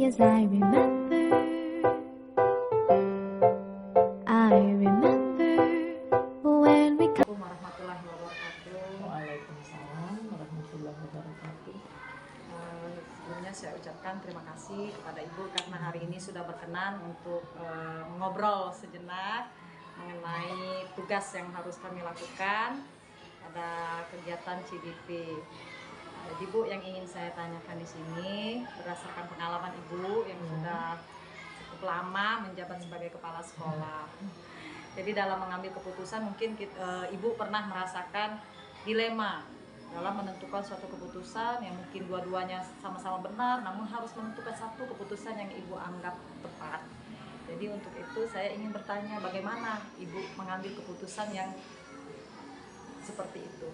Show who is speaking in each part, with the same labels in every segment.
Speaker 1: Yes, I remember when we
Speaker 2: Assalamualaikum warahmatullahi wabarakatuh.
Speaker 3: Waalaikumsalam warahmatullahi wabarakatuh.
Speaker 2: Sebelumnya saya ucapkan terima kasih kepada Ibu karena hari ini sudah berkenan untuk mengobrol sejenak mengenai tugas yang harus kami lakukan pada kegiatan CDP. Jadi Bu, yang ingin saya tanyakan di sini berdasarkan pengalaman Ibu yang sudah cukup lama menjabat sebagai kepala sekolah. Jadi dalam mengambil keputusan mungkin Ibu pernah merasakan dilema dalam menentukan suatu keputusan yang mungkin dua-duanya sama-sama benar, namun harus menentukan satu keputusan yang Ibu anggap tepat. Jadi untuk itu saya ingin bertanya bagaimana Ibu mengambil keputusan yang seperti itu.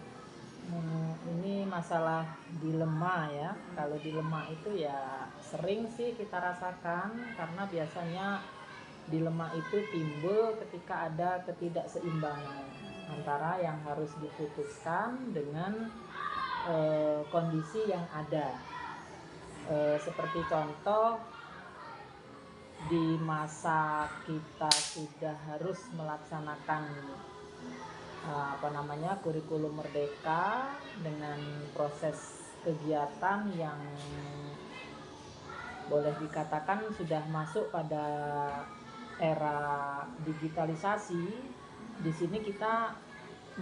Speaker 3: Ini masalah dilema ya. Kalau dilema itu ya sering sih kita rasakan karena biasanya dilema itu timbul ketika ada ketidakseimbangan antara yang harus diputuskan dengan kondisi yang ada. Seperti contoh di masa kita sudah harus melaksanakan kurikulum merdeka dengan proses kegiatan yang boleh dikatakan sudah masuk pada era digitalisasi. Di sini kita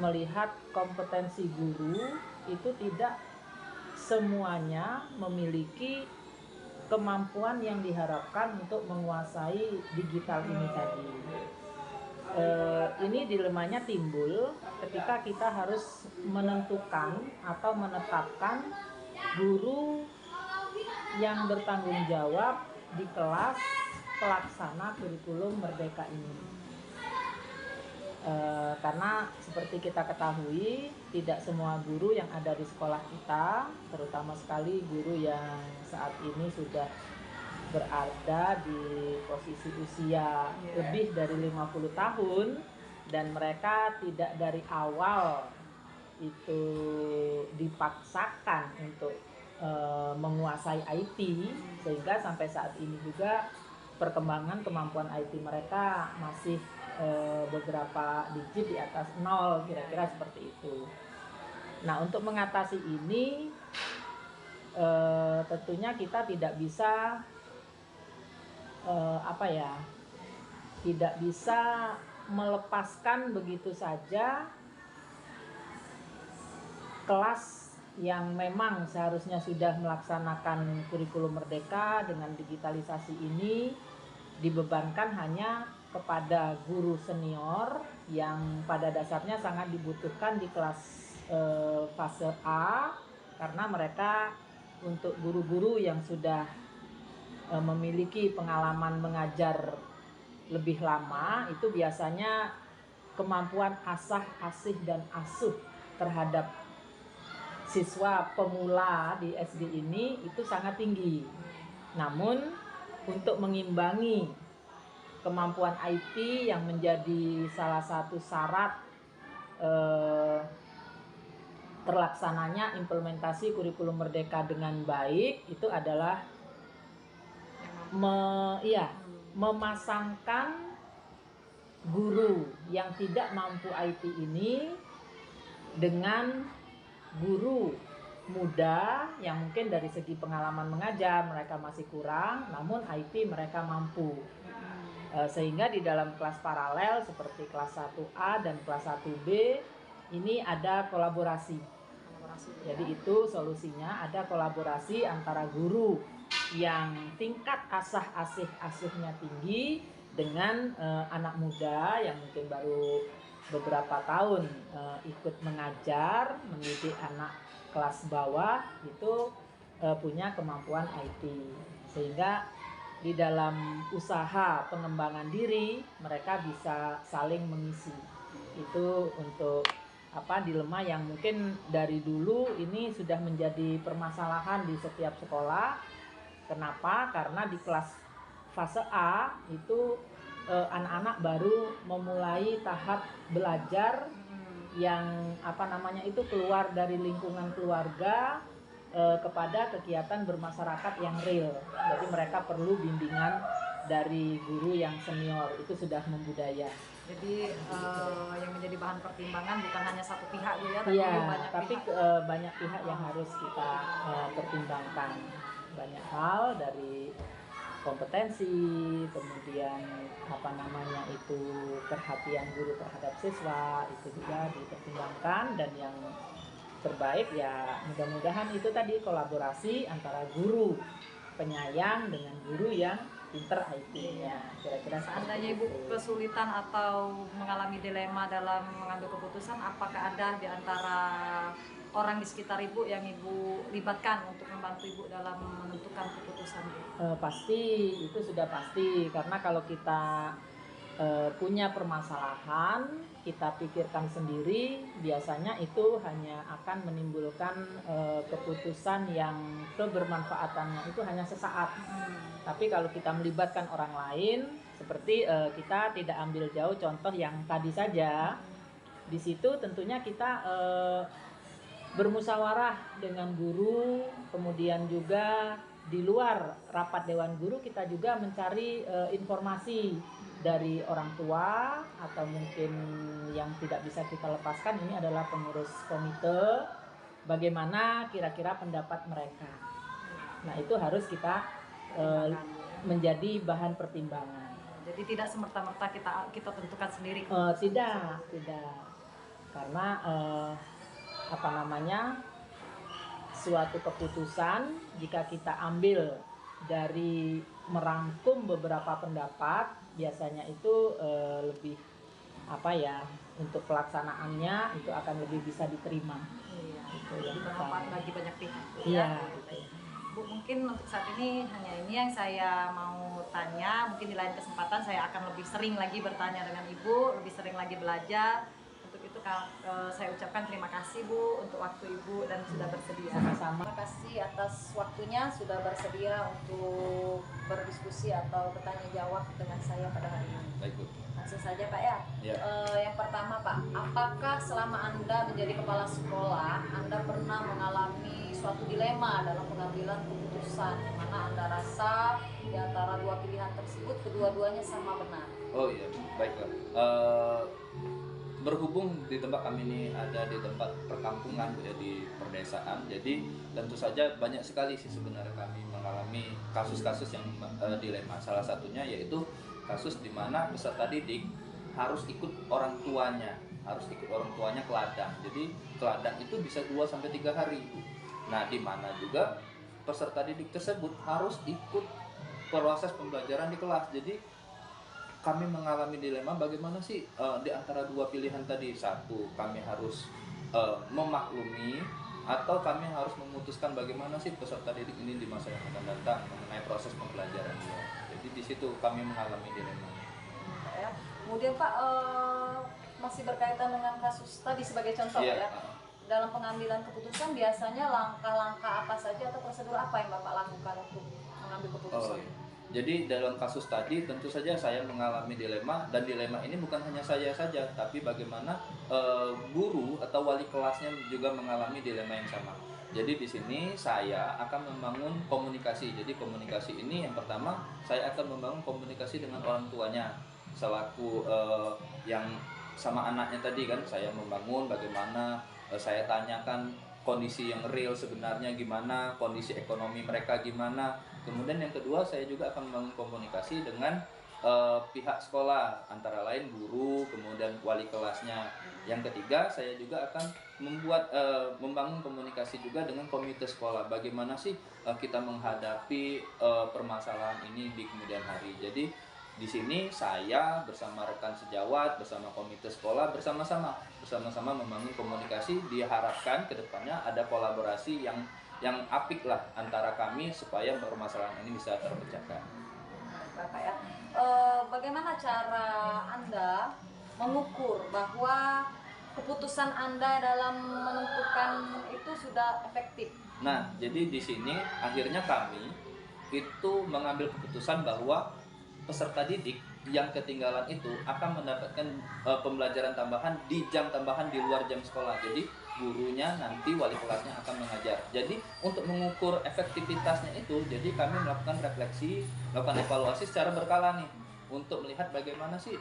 Speaker 3: melihat kompetensi guru itu tidak semuanya memiliki kemampuan yang diharapkan untuk menguasai digital ini tadi. Ini dilemanya timbul ketika kita harus menentukan atau menetapkan guru yang bertanggung jawab di kelas pelaksana kurikulum merdeka ini. Karena seperti kita ketahui, tidak semua guru yang ada di sekolah kita, terutama sekali guru yang saat ini sudah berada di posisi usia lebih dari 50 tahun dan mereka tidak dari awal itu dipaksakan untuk menguasai IT, sehingga sampai saat ini juga perkembangan kemampuan IT mereka masih beberapa digit di atas 0, kira-kira seperti itu. Nah, untuk mengatasi ini tentunya kita tidak bisa tidak bisa melepaskan begitu saja kelas yang memang seharusnya sudah melaksanakan kurikulum merdeka dengan digitalisasi ini dibebankan hanya kepada guru senior yang pada dasarnya sangat dibutuhkan di kelas fase A, karena mereka untuk guru-guru yang sudah memiliki pengalaman mengajar lebih lama, itu biasanya kemampuan asah, asih, dan asuh terhadap siswa pemula di SD ini itu sangat tinggi. Namun untuk mengimbangi kemampuan IT yang menjadi salah satu syarat terlaksananya implementasi kurikulum merdeka dengan baik, itu adalah memasangkan guru yang tidak mampu IT ini dengan guru muda yang mungkin dari segi pengalaman mengajar mereka masih kurang, namun IT mereka mampu. Sehingga di dalam kelas paralel seperti kelas 1A dan kelas 1B ini ada kolaborasi. Jadi itu solusinya, ada kolaborasi antara guru yang tingkat asah asih asuhnya tinggi dengan anak muda yang mungkin baru beberapa tahun ikut mengajar, mendidik anak kelas bawah itu punya kemampuan IT, sehingga di dalam usaha pengembangan diri mereka bisa saling mengisi. Itu untuk dilema yang mungkin dari dulu ini sudah menjadi permasalahan di setiap sekolah. Kenapa? Karena di kelas fase A itu anak-anak baru memulai tahap belajar yang itu keluar dari lingkungan keluarga, kepada kegiatan bermasyarakat yang real. Jadi mereka perlu bimbingan dari guru yang senior, itu sudah membudaya.
Speaker 2: Jadi yang menjadi bahan pertimbangan bukan hanya satu pihak gitu ya,
Speaker 3: Iya,
Speaker 2: banyak
Speaker 3: tapi
Speaker 2: pihak.
Speaker 3: banyak pihak yang harus kita pertimbangkan. Banyak hal dari kompetensi, kemudian apa namanya itu perhatian guru terhadap siswa, itu juga dipertimbangkan, dan yang terbaik ya mudah-mudahan itu tadi kolaborasi antara guru penyayang dengan guru yang pinter IT-nya. Kira-kira
Speaker 2: Seandainya
Speaker 3: seperti
Speaker 2: Ibu
Speaker 3: itu.
Speaker 2: kesulitan atau mengalami dilema dalam mengambil keputusan, apakah ada di antara orang di sekitar Ibu yang Ibu libatkan untuk membantu Ibu dalam menentukan keputusan Ibu?
Speaker 3: Pasti, itu sudah pasti, karena kalau kita punya permasalahan, kita pikirkan sendiri, biasanya itu hanya akan menimbulkan keputusan yang kebermanfaatannya itu hanya sesaat. Tapi kalau kita melibatkan orang lain, seperti kita tidak ambil jauh contoh yang tadi saja, di situ tentunya kita bermusyawarah dengan guru, kemudian juga di luar rapat dewan guru kita juga mencari informasi dari orang tua, atau mungkin yang tidak bisa kita lepaskan ini adalah pengurus komite, bagaimana kira-kira pendapat mereka. Nah itu harus kita menjadi bahan pertimbangan.
Speaker 2: Jadi tidak semerta-merta kita tentukan sendiri.
Speaker 3: Tidak, karena apa namanya, suatu keputusan jika kita ambil dari merangkum beberapa pendapat, biasanya itu lebih apa ya, untuk pelaksanaannya itu akan lebih bisa diterima.
Speaker 2: Iya,
Speaker 3: Itu
Speaker 2: jadi
Speaker 3: yang
Speaker 2: bermanfaat
Speaker 3: pertama.
Speaker 2: bagi banyak pihak.
Speaker 3: Iya.
Speaker 2: Bu, mungkin untuk saat ini hanya ini yang saya mau tanya. Mungkin di lain kesempatan saya akan lebih sering lagi bertanya dengan Ibu, lebih sering lagi belajar. Untuk itu saya ucapkan terima kasih Bu untuk waktu Ibu dan sudah bersedia.
Speaker 3: Sama-sama.
Speaker 2: Terima kasih atas waktunya, sudah bersedia untuk berdiskusi atau bertanya jawab dengan saya pada hari ini.
Speaker 4: Baik, Bu.
Speaker 2: Langsung saja Pak ya.
Speaker 4: Ya.
Speaker 2: Yang pertama Pak, apakah selama Anda menjadi kepala sekolah, Anda pernah mengalami suatu dilema dalam pengambilan keputusan, di mana Anda rasa di antara dua pilihan tersebut kedua-duanya sama benar?
Speaker 4: Oh iya, baiklah. Berhubung di tempat kami ini ada di tempat perkampungan, ya, di perdesaan, jadi tentu saja banyak sekali sih sebenarnya kami mengalami kasus-kasus yang dilema. Salah satunya yaitu kasus di mana peserta didik harus ikut orang tuanya ke ladang. Jadi ke ladang itu bisa 2-3 hari. Nah, di mana juga peserta didik tersebut harus ikut proses pembelajaran di kelas. Jadi kami mengalami dilema bagaimana sih di antara dua pilihan tadi. Satu, kami harus memaklumi, atau kami harus memutuskan bagaimana sih peserta didik ini di masa yang akan datang mengenai proses pembelajarannya. Jadi di situ kami mengalami dilema.
Speaker 2: Ya. Kemudian Pak, masih berkaitan dengan kasus tadi sebagai contoh ya. Dalam pengambilan keputusan biasanya langkah-langkah apa saja atau prosedur apa yang Bapak lakukan untuk mengambil keputusan?
Speaker 4: Jadi dalam kasus tadi tentu saja saya mengalami dilema, dan dilema ini bukan hanya saya saja, tapi bagaimana guru atau wali kelasnya juga mengalami dilema yang sama. Jadi di sini saya akan membangun komunikasi. Jadi komunikasi ini yang pertama saya akan membangun komunikasi dengan orang tuanya selaku yang sama anaknya tadi kan. Saya membangun bagaimana saya tanyakan kondisi yang real sebenarnya gimana, kondisi ekonomi mereka gimana. Kemudian yang kedua saya juga akan membangun komunikasi dengan pihak sekolah, antara lain guru, kemudian wali kelasnya. Yang ketiga saya juga akan membangun komunikasi juga dengan komite sekolah. Bagaimana sih kita menghadapi permasalahan ini di kemudian hari. Jadi di sini saya bersama rekan sejawat, bersama komite sekolah, bersama-sama membangun komunikasi. Diharapkan kedepannya ada kolaborasi yang apik lah antara kami supaya permasalahan ini bisa terpecahkan.
Speaker 2: Bapak ya, bagaimana cara Anda mengukur bahwa keputusan Anda dalam menentukan itu sudah efektif?
Speaker 4: Nah, jadi di sini akhirnya kami itu mengambil keputusan bahwa peserta didik yang ketinggalan itu akan mendapatkan pembelajaran tambahan di jam tambahan di luar jam sekolah. Jadi gurunya nanti wali kelasnya akan mengajar. Jadi untuk mengukur efektivitasnya itu, jadi kami melakukan refleksi, melakukan evaluasi secara berkala nih untuk melihat bagaimana sih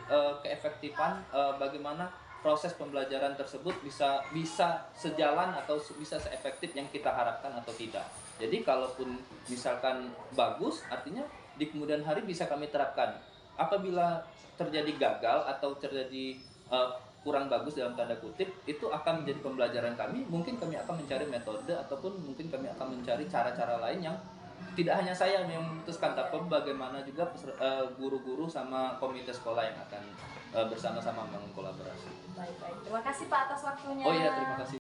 Speaker 4: keefektifan, bagaimana proses pembelajaran tersebut bisa sejalan atau bisa seefektif yang kita harapkan atau tidak. Jadi kalaupun misalkan bagus, artinya di kemudian hari bisa kami terapkan. Apabila terjadi gagal atau terjadi kurang bagus dalam tanda kutip, itu akan menjadi pembelajaran kami. Mungkin kami akan mencari metode ataupun mungkin kami akan mencari cara-cara lain yang tidak hanya saya yang memutuskan, tapi bagaimana juga guru-guru sama komite sekolah yang akan bersama-sama mengkolaborasi.
Speaker 2: Baik. Terima kasih Pak atas waktunya.
Speaker 4: Oh iya, terima kasih.